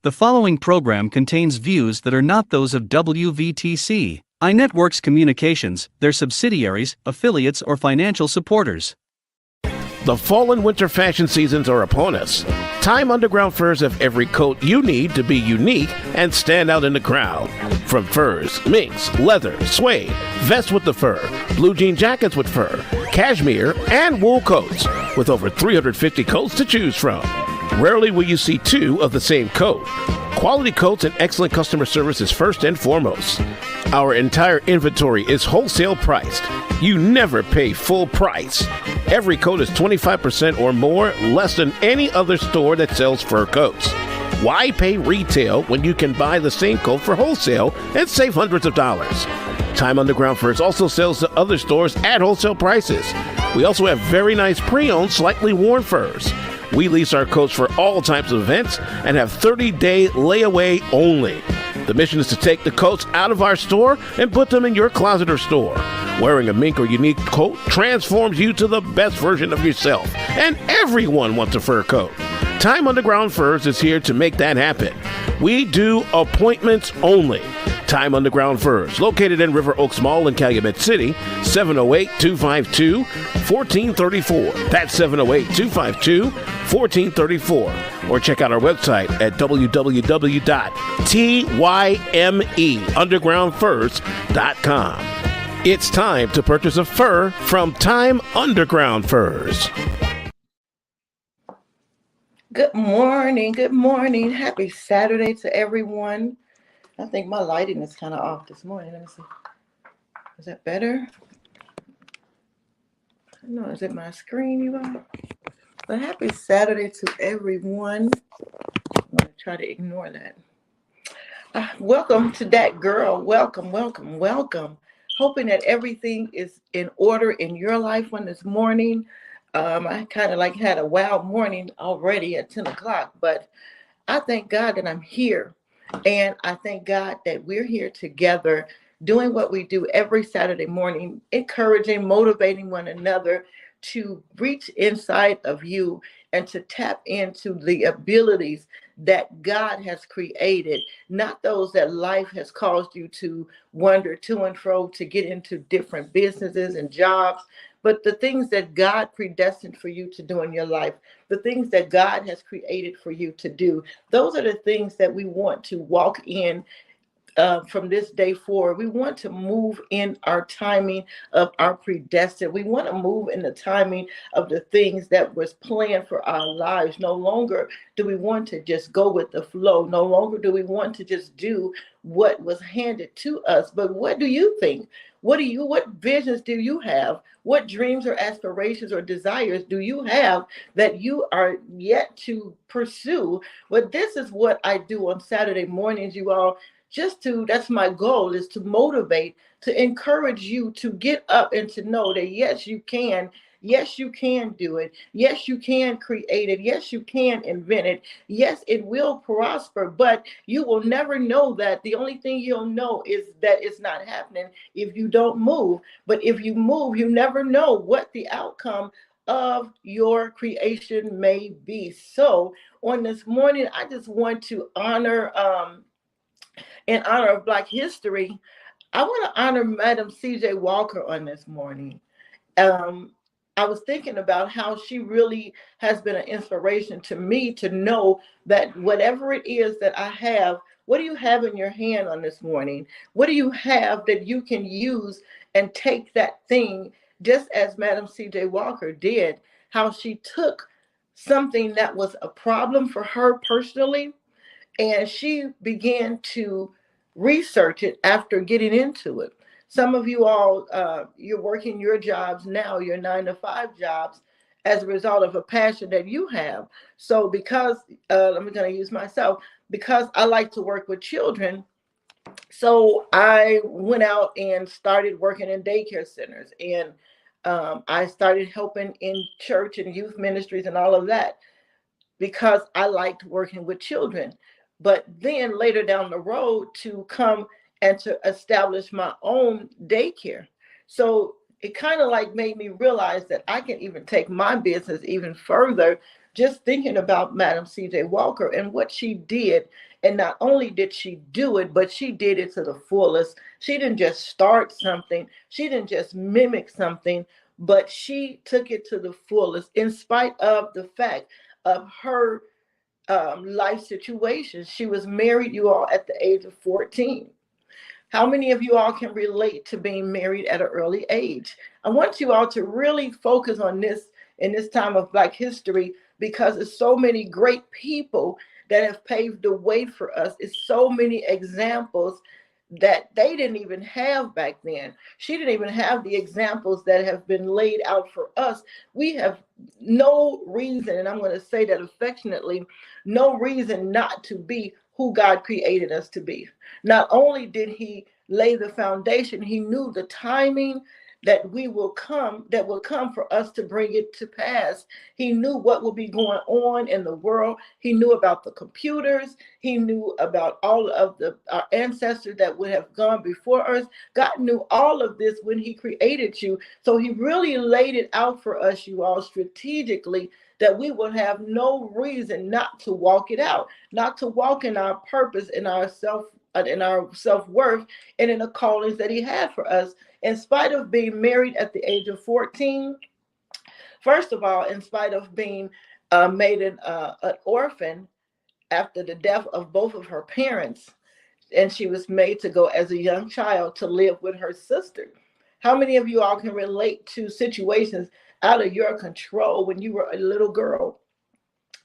The following program contains views that are not those of WVTC, iNetworks Communications, their subsidiaries, affiliates, or financial supporters. The fall and winter fashion seasons are upon us. Time Underground Furs have every coat you need to be unique and stand out in the crowd. From furs, minks, leather, suede, vests with the fur, blue jean jackets with fur, cashmere, and wool coats, with over 350 coats to choose from. Rarely will you see two of the same coat. Quality coats and excellent customer service is first and foremost. Our entire inventory is wholesale priced. You never pay full price. Every coat is 25% or more less than any other store that sells fur coats. Why pay retail when you can buy the same coat for wholesale and save hundreds of dollars? Time Underground Furs also sells to other stores at wholesale prices. We also have very nice pre-owned, slightly worn furs. We lease our coats for all types of events and have 30-day layaway only. The mission is to take the coats out of our store and put them in your closet or store. Wearing a mink or unique coat transforms you to the best version of yourself, and everyone wants a fur coat. Time Underground Furs is here to make that happen. We do appointments only. Time Underground Furs, located in River Oaks Mall in Calumet City, 708-252-1434. That's 708-252-1434. Or check out our website at www.tymeundergroundfurs.com. It's time to purchase a fur from Time Underground Furs. Good morning. Good morning. Happy Saturday to everyone. I think my lighting is kind of off this morning. Let me see. Is that better? I don't know. Is it my screen, you all? But happy Saturday to everyone. I'm going to try to ignore that. Welcome to Dhat Girl. Welcome, welcome, welcome. Hoping that everything is in order in your life on this morning. I kind of like had a wild morning already at 10 o'clock, but I thank God that I'm here. And I thank God that we're here together doing what we do every Saturday morning, encouraging, motivating one another to reach inside of you and to tap into the abilities that God has created, not those that life has caused you to wander to and fro to get into different businesses and jobs, but the things that God predestined for you to do in your life, the things that God has created for you to do. Those are the things that we want to walk in from this day forward. We want to move in our timing of our predestined. We want to move in the timing of the things that was planned for our lives. No longer do we want to just go with the flow. No longer do we want to just do what was handed to us. But what do you think? What visions do you have? What dreams or aspirations or desires do you have that you are yet to pursue? But this is what I do on Saturday mornings, you all. That's my goal, is to motivate, to encourage you to get up and to know that yes, you can. Yes, you can do it. Yes, you can create it. Yes, you can invent it. Yes, it will prosper, but you will never know that. The only thing you'll know is that it's not happening if you don't move. But if you move, you never know what the outcome of your creation may be. So on this morning, I just want to honor, in honor of Black History, I want to honor Madam C.J. Walker on this morning. I was thinking about how she really has been an inspiration to me to know that whatever it is that I have, what do you have in your hand on this morning? What do you have that you can use and take that thing, just as Madam C.J. Walker did, how she took something that was a problem for her personally, and she began to research it after getting into it. Some of you all, you're working your jobs now, your 9-to-5 jobs, as a result of a passion that you have. So because, I'm going to use myself, because I like to work with children, so I went out and started working in daycare centers. And I started helping in church and youth ministries and all of that, because I liked working with children. But then later down the road, to come and to establish my own daycare. So it kind of like made me realize that I can even take my business even further just thinking about Madam C.J. Walker and what she did. And not only did she do it, but she did it to the fullest. She didn't just start something, she didn't just mimic something, but she took it to the fullest in spite of the fact of her life situation. She was married, you all, at the age of 14. How many of you all can relate to being married at an early age? I want you all to really focus on this in this time of Black history, because there's so many great people that have paved the way for us. It's so many examples that they didn't even have back then. She didn't even have the examples that have been laid out for us. We have no reason, and I'm going to say that affectionately, no reason not to be who God created us to be. Not only did he lay the foundation, he knew the timing that will come for us to bring it to pass. He knew what would be going on in the world. He knew about the computers. He knew about all of our ancestors that would have gone before us. God knew all of this when he created you. So he really laid it out for us, you all, strategically, that we will have no reason not to walk it out, not to walk in our purpose, in our self-worth, and in the callings that he had for us. In spite of being married at the age of 14, first of all, in spite of being made an orphan after the death of both of her parents, and she was made to go as a young child to live with her sister. How many of you all can relate to situations out of your control when you were a little girl?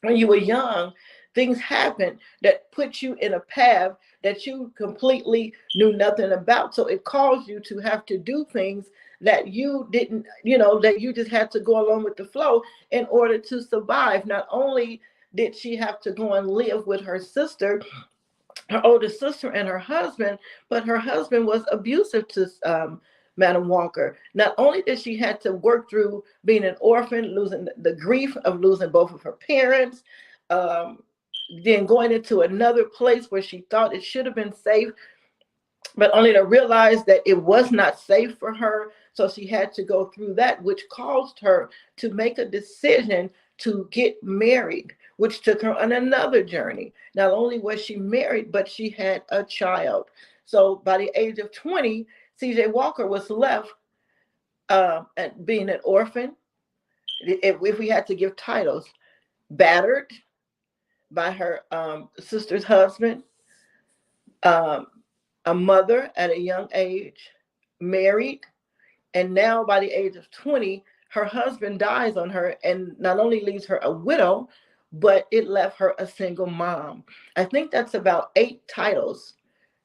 When you were young, things happened that put you in a path that you completely knew nothing about. So it caused you to have to do things that you didn't, that you just had to go along with the flow in order to survive. Not only did she have to go and live with her sister, her older sister, and her husband, but her husband was abusive to Madam Walker. Not only did she had to work through being an orphan, losing the grief of losing both of her parents, then going into another place where she thought it should have been safe, but only to realize that it was not safe for her. So she had to go through that, which caused her to make a decision to get married, which took her on another journey. Not only was she married, but she had a child. So by the age of 20, C.J. Walker was left at being an orphan. If we had to give titles, battered by her sister's husband, a mother at a young age, married, and now by the age of 20, her husband dies on her and not only leaves her a widow, but it left her a single mom. I think that's about 8 titles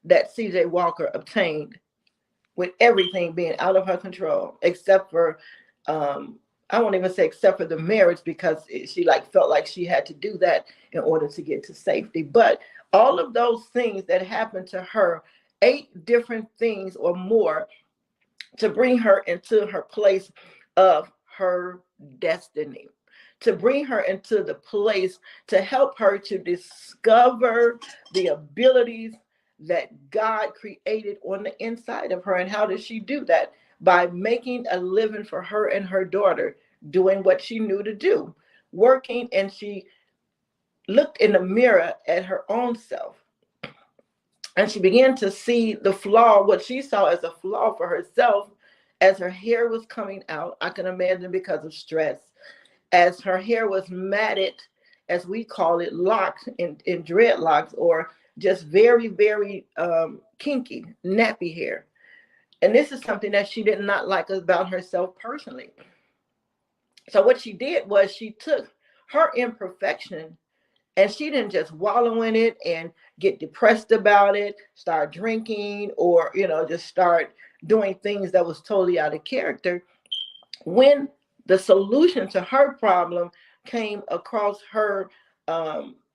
that C.J. Walker obtained, with everything being out of her control, except for I won't even say except for the marriage, because she felt like she had to do that in order to get to safety. But all of those things that happened to her, 8 different things or more, to bring her into her place of her destiny, to bring her into the place to help her to discover the abilities that God created on the inside of her. And how does she do that? By making a living for her and her daughter, doing what she knew to do, working. And she looked in the mirror at her own self, and she began to see the flaw, what she saw as a flaw for herself, as her hair was coming out, I can imagine because of stress, as her hair was matted, as we call it, locked in dreadlocks, or just very, very kinky, nappy hair. And this is something that she did not like about herself personally. So what she did was she took her imperfection, and she didn't just wallow in it and get depressed about it, start drinking, or, just start doing things that was totally out of character. When the solution to her problem came across her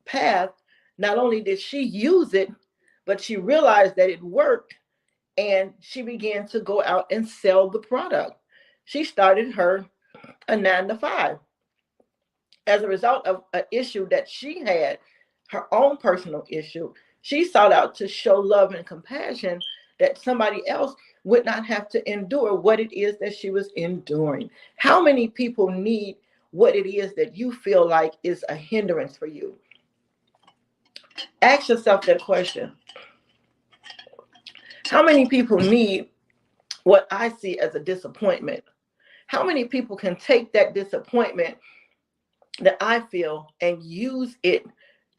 path, not only did she use it, but she realized that it worked, and she began to go out and sell the product. She started a 9-to-5. As a result of an issue that she had, her own personal issue, she sought out to show love and compassion that somebody else would not have to endure what it is that she was enduring. How many people need what it is that you feel like is a hindrance for you. Ask yourself that question. How many people need what I see as a disappointment? How many people can take that disappointment that I feel and use it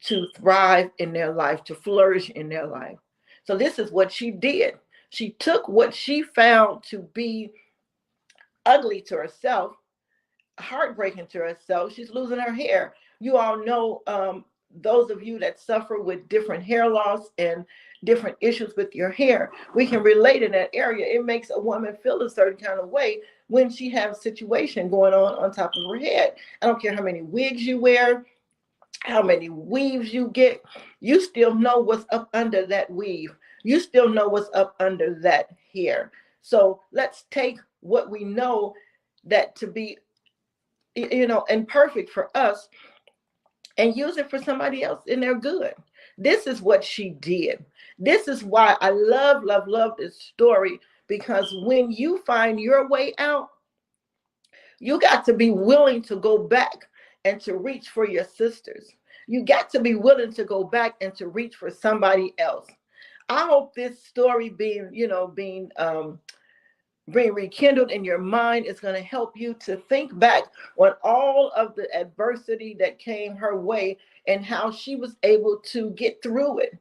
to thrive in their life, to flourish in their life? So this is what she did. She took what she found to be ugly to herself, heartbreaking to herself. She's losing her hair. You all know, those of you that suffer with different hair loss and different issues with your hair, we can relate in that area. It makes a woman feel a certain kind of way when she has a situation going on top of her head. I don't care how many wigs you wear, how many weaves you get, you still know what's up under that weave. You still know what's up under that hair. So let's take what we know that to be, imperfect for us, and use it for somebody else and they're good. This is what she did. This is why I love, love, love this story, because when you find your way out, you got to be willing to go back and to reach for your sisters. You got to be willing to go back and to reach for somebody else. I hope this story being rekindled in your mind is going to help you to think back on all of the adversity that came her way and how she was able to get through it.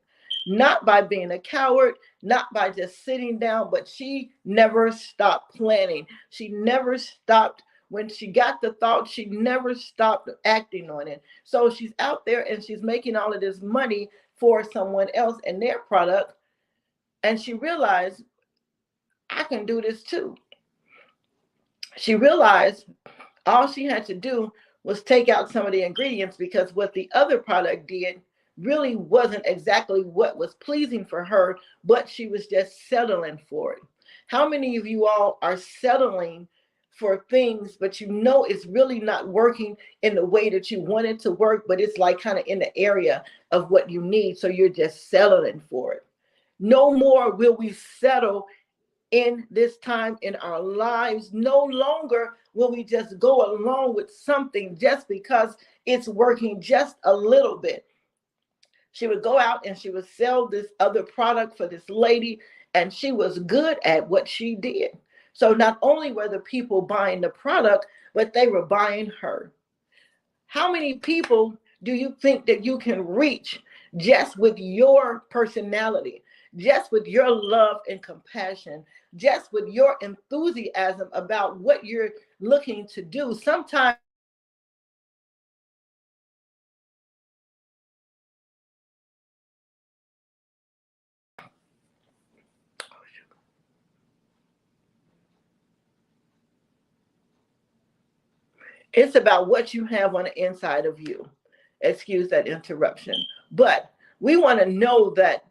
Not by being a coward, not by just sitting down, but she never stopped planning. She never stopped. When she got the thought, she never stopped acting on it. So she's out there and she's making all of this money for someone else and their product. And she realized, I can do this too. She realized all she had to do was take out some of the ingredients, because what the other product did really wasn't exactly what was pleasing for her, but she was just settling for it. How many of you all are settling for things, but you know it's really not working in the way that you want it to work, but it's like kind of in the area of what you need, so you're just settling for it? No more will we settle in this time in our lives. No longer will we just go along with something just because it's working just a little bit. She would go out and she would sell this other product for this lady, and she was good at what she did. So not only were the people buying the product, but they were buying her. How many people do you think that you can reach just with your personality, just with your love and compassion, just with your enthusiasm about what you're looking to do? Sometimes it's about what you have on the inside of you. Excuse that interruption. But we want to know that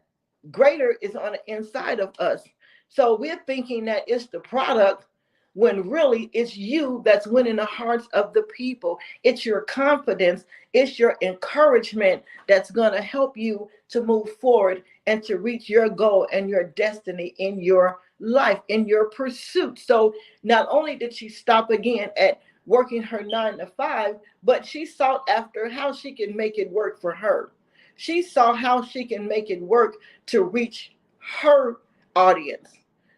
greater is on the inside of us. So we're thinking that it's the product when really it's you that's winning the hearts of the people. It's your confidence, it's your encouragement that's going to help you to move forward and to reach your goal and your destiny in your life, in your pursuit. So not only did she stop again at working her 9 to 5, but she sought after how she can make it work for her. She saw how she can make it work to reach her audience.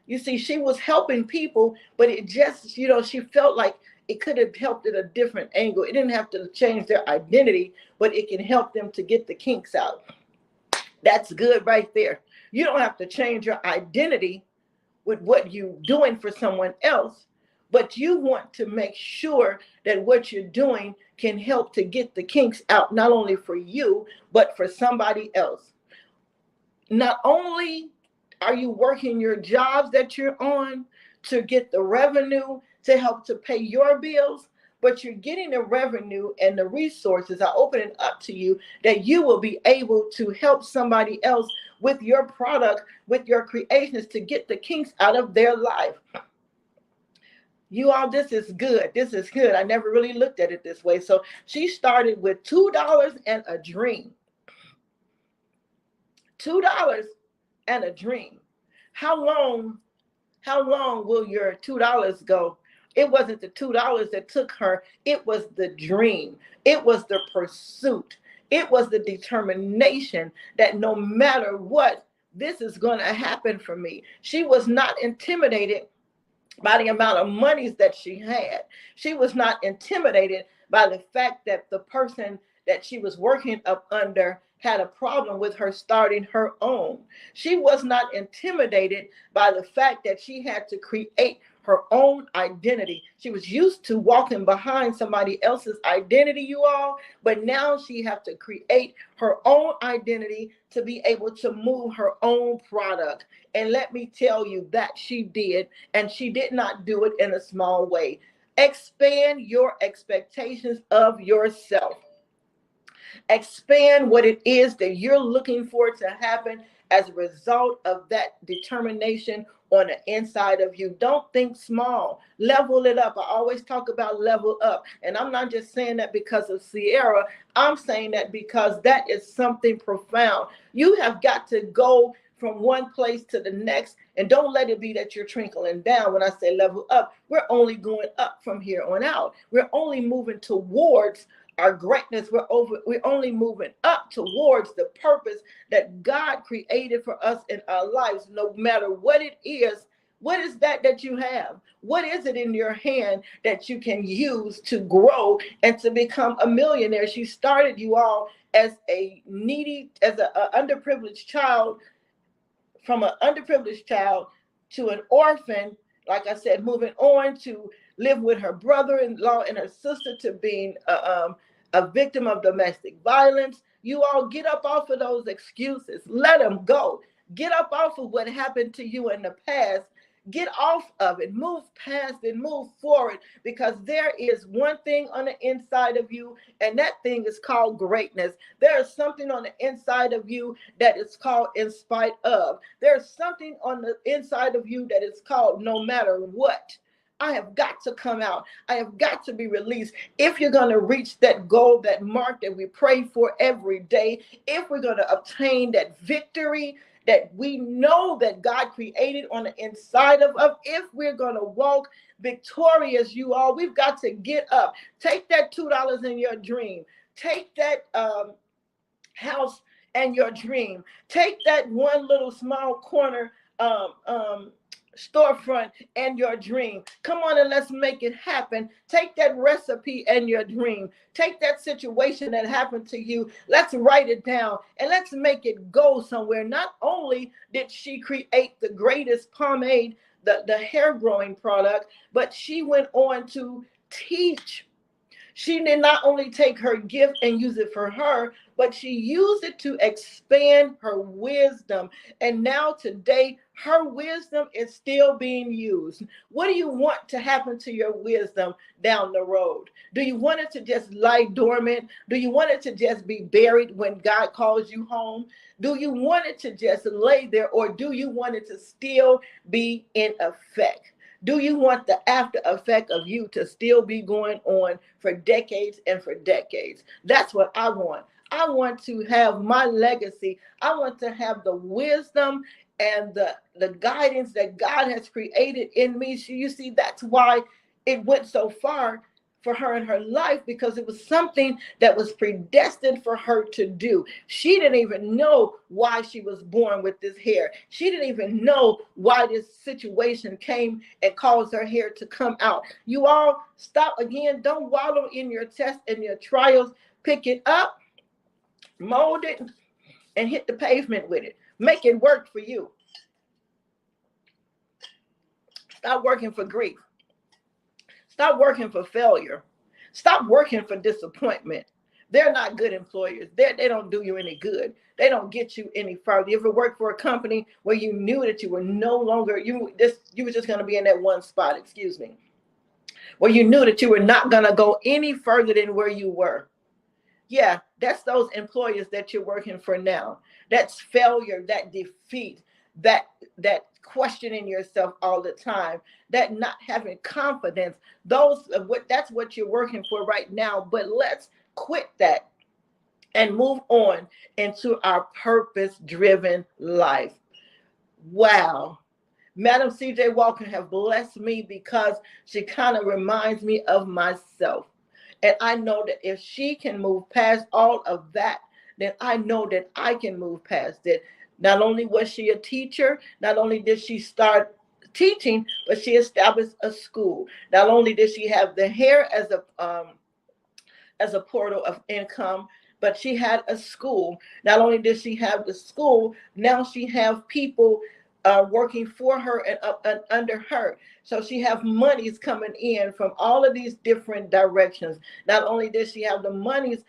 You see, she was helping people, but it just, she felt like it could have helped at a different angle. It didn't have to change their identity, but it can help them to get the kinks out. That's good right there. You don't have to change your identity with what you're doing for someone else, but you want to make sure that what you're doing can help to get the kinks out, not only for you, but for somebody else. Not only are you working your jobs that you're on to get the revenue to help to pay your bills, but you're getting the revenue and the resources are opening up to you that you will be able to help somebody else with your product, with your creations, to get the kinks out of their life. You all, this is good. This is good. I never really looked at it this way. So she started with $2 and a dream. $2 and a dream. How long will your $2 go? It wasn't the $2 that took her. It was the dream. It was the pursuit. It was the determination that no matter what, this is going to happen for me. She was not intimidated by the amount of monies that she had. She was not intimidated by the fact that the person that she was working up under had a problem with her starting her own. She was not intimidated by the fact that she had to create her own identity. She was used to walking behind somebody else's identity, you all, but now she has to create her own identity to be able to move her own product. And let me tell you that she did, and she did not do it in a small way. Expand your expectations of yourself. Expand what it is that you're looking for to happen as a result of that determination on the inside of you. Don't think small. Level it up. I always talk about level up. And I'm not just saying that because of Sierra. I'm saying that because that is something profound. You have got to go from one place to the next, and don't let it be that you're trickling down. When I say level up, we're only going up from here on out. We're only moving towards our greatness. We're only moving up towards the purpose that God created for us in our lives. No matter what it is, what is that you have? What is it in your hand that you can use to grow and to become a millionaire? She started, you all, as a needy, as an underprivileged child, from an underprivileged child to an orphan, like I said, moving on to live with her brother-in-law and her sister, to being a victim of domestic violence. You all get up off of those excuses. Let them go. Get up off of what happened to you in the past. Get off of it. Move past it. Move forward, because there is one thing on the inside of you, and that thing is called greatness. There is something on the inside of you that is called in spite of. There's something on the inside of you that is called no matter what. I have got to come out. I have got to be released. If you're going to reach that goal, that mark that we pray for every day, if we're going to obtain that victory that we know that God created on the inside of us, if we're going to walk victorious, you all, we've got to get up. Take that $2 in your dream. Take that house and your dream. Take that one little small corner storefront and your dream. Come on and let's make it happen. Take that recipe and your dream. Take that situation that happened to you. Let's write it down and let's make it go somewhere. Not only did she create the greatest pomade, the hair growing product, but she went on to teach. She did not only take her gift and use it for her, but she used it to expand her wisdom. And now today, her wisdom is still being used. What do you want to happen to your wisdom down the road? Do you want it to just lie dormant? Do you want it to just be buried when God calls you home? Do you want it to just lay there, or do you want it to still be in effect? Do you want the after effect of you to still be going on for decades and for decades? That's what I want. I want to have my legacy. I want to have the wisdom and the guidance that God has created in me. So you see, that's why it went so far for her in her life, because it was something that was predestined for her to do. She didn't even know why she was born with this hair. She didn't even know why this situation came and caused her hair to come out. You all stop again. Don't wallow in your tests and your trials. Pick it up, mold it, and hit the pavement with it. Make it work for you. Stop working for grief. Stop working for failure. Stop working for disappointment. They're not good employers. They don't do you any good. They don't get you any further. You ever worked for a company where you knew that you were no longer, you were just going to be in that one spot, where you knew that you were not going to go any further than where you were? Yeah, that's those employers that you're working for now. That's failure, that defeat, that questioning yourself all the time, that not having confidence. That's what you're working for right now. But let's quit that and move on into our purpose-driven life. Wow. Madam C.J. Walker have blessed me because she kind of reminds me of myself. And I know that if she can move past all of that, then I know that I can move past it. Not only was she a teacher, not only did she start teaching, but she established a school. Not only did she have the hair as a portal of income, but she had a school. Not only did she have the school, now she have people working for her and up and under her. So she have monies coming in from all of these different directions. Not only did she have the monies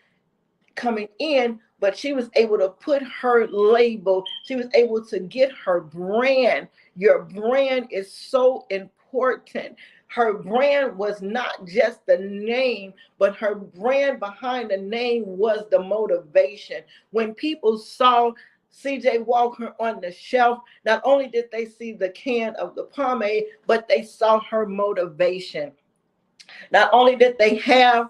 coming in, but she was able to put her label. She was able to get her brand. Your brand is so important. Her brand was not just the name, but her brand behind the name was the motivation. When people saw CJ Walker on the shelf, not only did they see the can of the pomade, but they saw her motivation. Not only did they have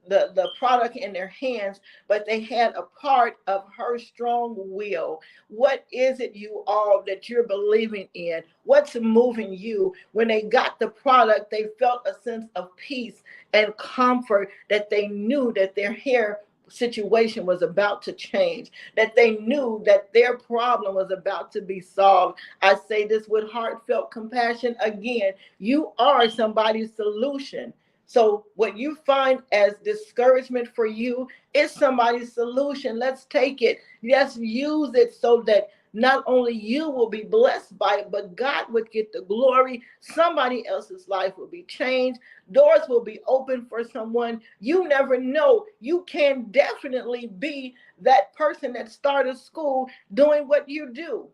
the product in their hands, but they had a part of her strong will. What is it, you all, that you're believing in? What's moving you? When they got the product, they felt a sense of peace and comfort, that they knew that their hair situation was about to change, that they knew that their problem was about to be solved. I say this with heartfelt compassion again. You are somebody's solution. So what you find as discouragement for you is somebody's solution. Let's take it. Let's use it so that not only you will be blessed by it, but God would get the glory. Somebody else's life will be changed. Doors will be open for someone. You never know. You can definitely be that person that started school doing what you do.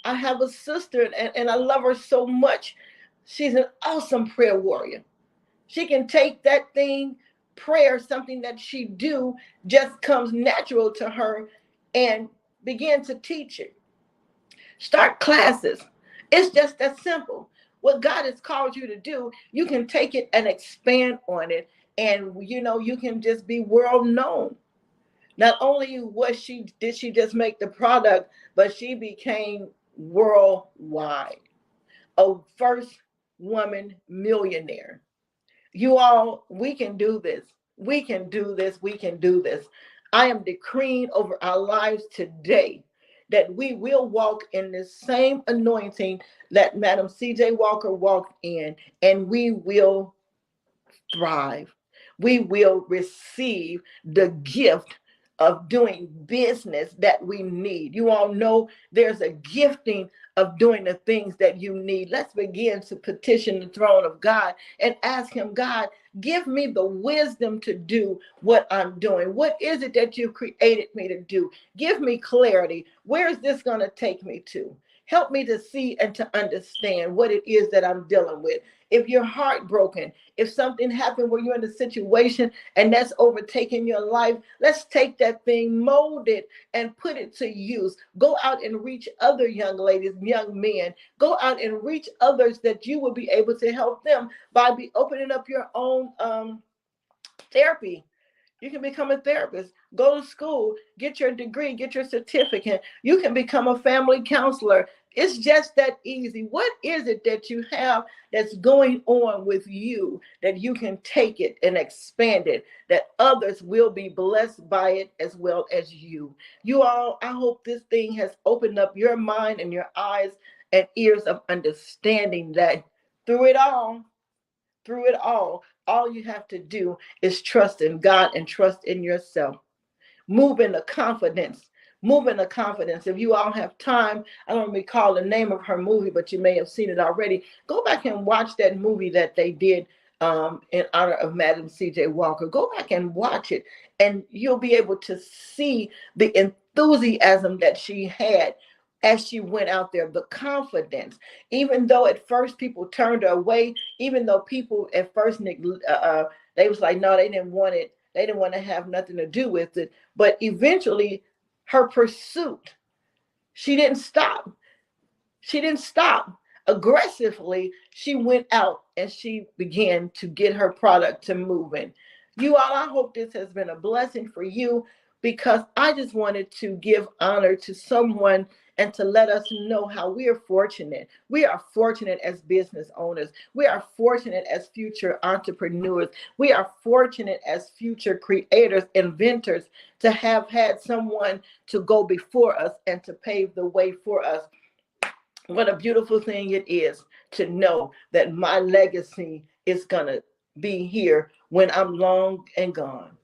I have a sister, and I love her so much. She's an awesome prayer warrior. She can take that thing, prayer, something that she do, just comes natural to her, and begin to teach it. Start classes. It's just that simple. What God has called you to do, you can take it and expand on it. And you can just be world known. Not only did she just make the product, but she became worldwide. A first woman millionaire. You all, we can do this. We can do this. We can do this. I am decreeing over our lives today that we will walk in the same anointing that Madam C.J. Walker walked in, and we will thrive. We will receive the gift of doing business that we need. You all know there's a gifting of doing the things that you need. Let's begin to petition the throne of God and ask him, God, give me the wisdom to do what I'm doing. What is it that you created me to do? Give me clarity. Where is this going to take me to? Help me to see and to understand what it is that I'm dealing with. If you're heartbroken, if something happened where you're in a situation and that's overtaking your life, let's take that thing, mold it, and put it to use. Go out and reach other young ladies, young men. Go out and reach others that you will be able to help them by opening up your own therapy. You can become a therapist, go to school, get your degree, get your certificate. You can become a family counselor. It's just that easy. What is it that you have that's going on with you that you can take it and expand it, that others will be blessed by it as well as you? You all, I hope this thing has opened up your mind and your eyes and ears of understanding that through it all, all you have to do is trust in God and trust in yourself. Move in the confidence. Move in the confidence. If you all have time, I don't recall the name of her movie, but you may have seen it already. Go back and watch that movie that they did in honor of Madam C.J. Walker. Go back and watch it, and you'll be able to see the enthusiasm that she had as she went out there, the confidence. Even though at first people turned her away, even though people at first they was like, no, they didn't want it. They didn't want to have nothing to do with it. But eventually, her pursuit, she didn't stop. She didn't stop. Aggressively, she went out and she began to get her product to moving. You all, I hope this has been a blessing for you. because I just wanted to give honor to someone and to let us know how we are fortunate. We are fortunate as business owners. We are fortunate as future entrepreneurs. We are fortunate as future creators, inventors, to have had someone to go before us and to pave the way for us. What a beautiful thing it is to know that my legacy is going to be here when I'm long and gone.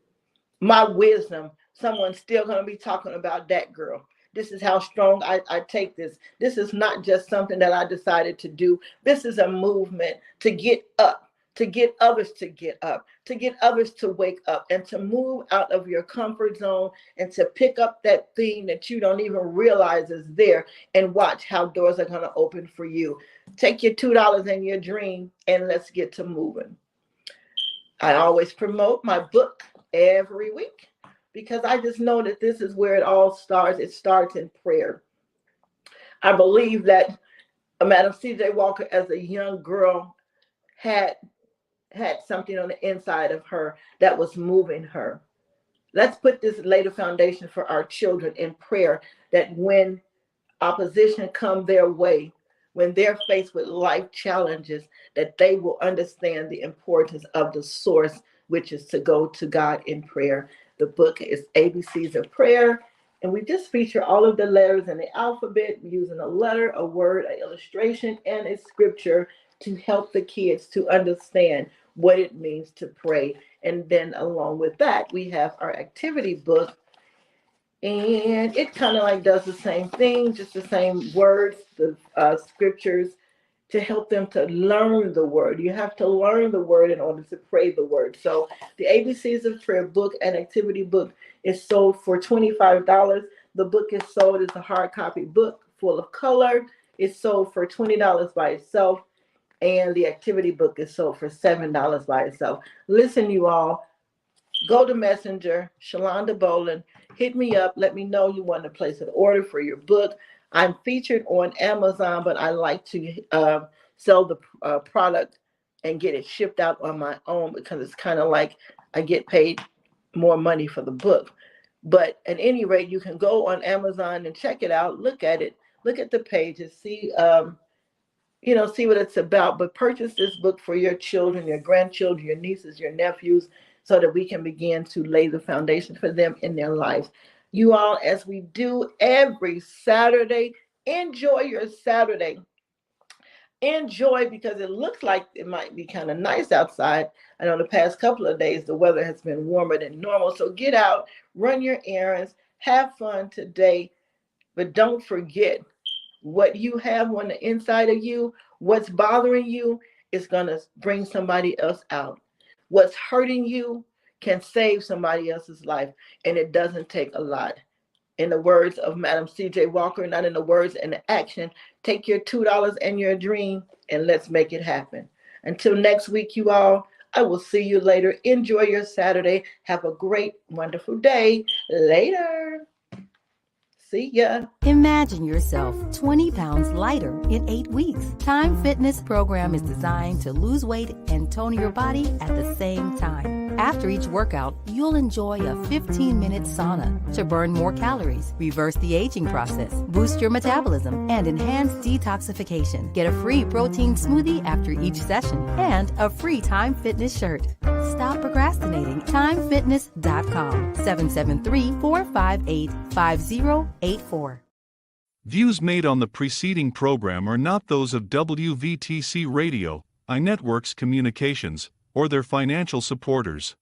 My wisdom, someone's still going to be talking about that girl. This is how strong I take this. This is not just something that I decided to do. This is a movement to get up, to get others to get up, to get others to wake up, and to move out of your comfort zone and to pick up that thing that you don't even realize is there and watch how doors are going to open for you. Take your $2 and your dream and let's get to moving. I always promote my book every week, because I just know that this is where it all starts. It starts in prayer. I believe that Madam C.J. Walker, as a young girl, had something on the inside of her that was moving her. Let's put this later foundation for our children in prayer, that when opposition come their way, when they're faced with life challenges, that they will understand the importance of the source, which is to go to God in prayer. The book is ABCs of Prayer, and we just feature all of the letters in the alphabet using a letter, a word, an illustration, and a scripture to help the kids to understand what it means to pray. And then along with that, we have our activity book, and it kind of like does the same thing, just the same words, the scriptures, to help them to learn the word. You have to learn the word in order to pray the word. So the ABCs of Prayer book and activity book is sold for $25. The book is sold as a hard copy book full of color. It's sold for $20 by itself. And the activity book is sold for $7 by itself. Listen, you all, go to Messenger, Sholanda Boland, hit me up. Let me know you want to place an order for your book. I'm featured on Amazon, but I like to sell the product and get it shipped out on my own, because it's kind of like I get paid more money for the book. But at any rate, you can go on Amazon and check it out, look at it, look at the pages, see what it's about. But purchase this book for your children, your grandchildren, your nieces, your nephews, so that we can begin to lay the foundation for them in their lives. You all, as we do every Saturday, enjoy your Saturday. Enjoy, because it looks like it might be kind of nice outside. I know the past couple of days, the weather has been warmer than normal. So get out, run your errands, have fun today. But don't forget, what you have on the inside of you, what's bothering you, is going to bring somebody else out. What's hurting you can save somebody else's life, and it doesn't take a lot. In the words of Madam C.J. Walker, not in the words and the action, take your $2 and your dream, and let's make it happen. Until next week, you all, I will see you later. Enjoy your Saturday. Have a great, wonderful day. Later. See ya. Imagine yourself 20 pounds lighter in 8 weeks. Time Fitness program is designed to lose weight and tone your body at the same time. After each workout, you'll enjoy a 15-minute sauna to burn more calories, reverse the aging process, boost your metabolism, and enhance detoxification. Get a free protein smoothie after each session and a free Time Fitness shirt. Stop procrastinating. TimeFitness.com. 773-458-5084. Views made on the preceding program are not those of WVTC Radio, iNetworks Communications, or their financial supporters.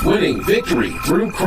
Winning victory through Christ.